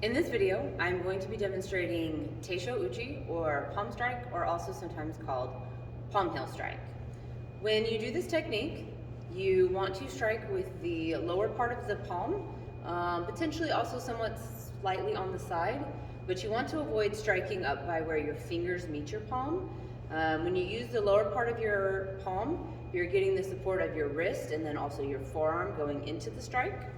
In this video, I'm going to be demonstrating Teisho Uchi, or palm strike, or also sometimes called palm heel strike. When you do this technique, you want to strike with the lower part of the palm, potentially also somewhat slightly on the side, but you want to avoid striking up by where your fingers meet your palm. When you use the lower part of your palm, you're getting the support of your wrist and then also your forearm going into the strike.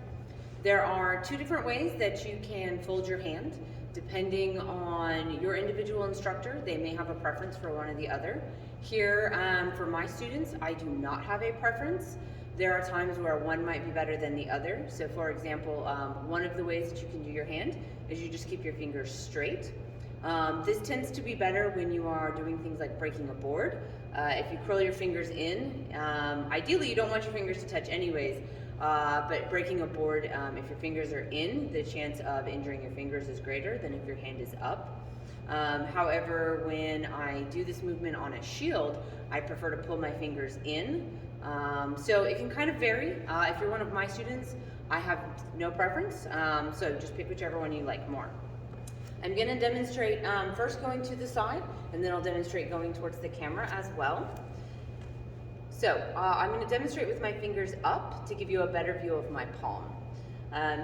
There are two different ways that you can fold your hand. Depending on your individual instructor, they may have a preference for one or the other. Here, for my students, I do not have a preference. There are times where one might be better than the other. So for example, one of the ways that you can do your hand is you just keep your fingers straight. This tends to be better when you are doing things like breaking a board. If you curl your fingers in, ideally you don't want your fingers to touch anyways, but breaking a board, if your fingers are in, the chance of injuring your fingers is greater than if your hand is up. However, when I do this movement on a shield, I prefer to pull my fingers in. So it can kind of vary. If you're one of my students, I have no preference, so just pick whichever one you like more. I'm going to demonstrate first going to the side, and then I'll demonstrate going towards the camera as well. So I'm going to demonstrate with my fingers up to give you a better view of my palm.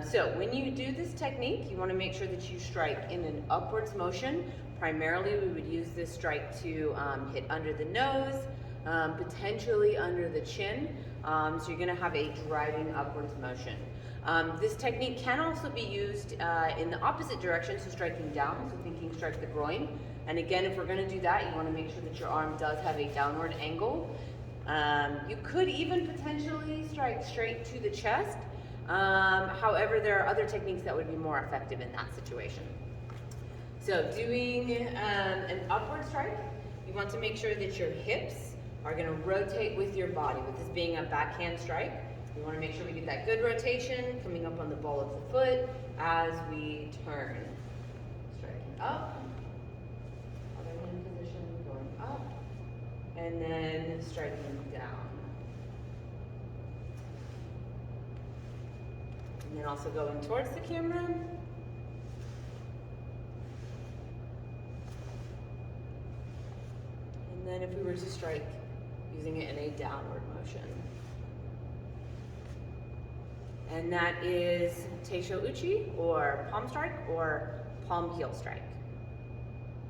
So when you do this technique, you want to make sure that you strike in an upwards motion. Primarily, we would use this strike to hit under the nose, potentially under the chin. So you're going to have a driving upwards motion. This technique can also be used in the opposite direction, so striking down, so thinking strike the groin. And again, if we're going to do that, you want to make sure that your arm does have a downward angle. You could even potentially strike straight to the chest. However, there are other techniques that would be more effective in that situation. So doing an upward strike, you want to make sure that your hips are going to rotate with your body. With this being a backhand strike, we want to make sure we get that good rotation coming up on the ball of the foot as we turn. Striking up, other hand position going up, and then striking down. And then also going towards the camera. And then if we were to strike using it in a downward motion. And that is Teisho Uchi, or palm strike, or palm heel strike.